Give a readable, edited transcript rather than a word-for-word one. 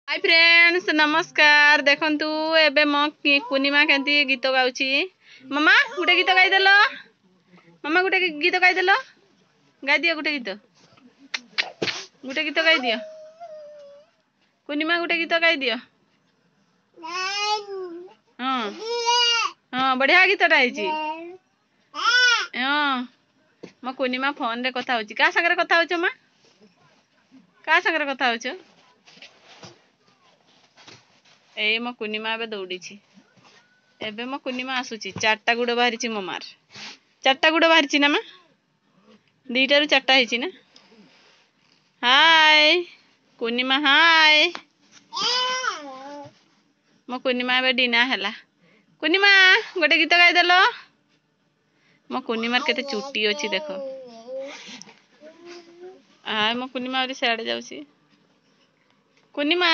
hi friends नमस्कार देखंतु एबे मो कुनिमा केंती गीत गाउची मम्मा गुटे गीत गाई देलो मम्मा गुटे गीत गाई देलो गाई दियो गुटे गीत गाई दियो कुनिमा गुटे गीत गाई दियो हां हां बढ़िया गीतटा आइची हां मो कुनिमा फोन रे कथा होची का संगे कथा होचो मा का संगे कथा होचो ए मो कुनिमा एबे दौड़ी एबे मो कुनिमा आसुची चारटा गुड़ बाहरी ममार चारटा गुड़ बाहरी ना मा दीटा रु चारटा हिची ना हाय कुनिमा हाय मो कुनिमा एबे डिना हैला कुनिमा गोटे गीत गाई देलो मो कुनिमार केते चुट्टी अछि देखो हाय मो कुनिमा अरी सियाड़े जाउची कुनिमा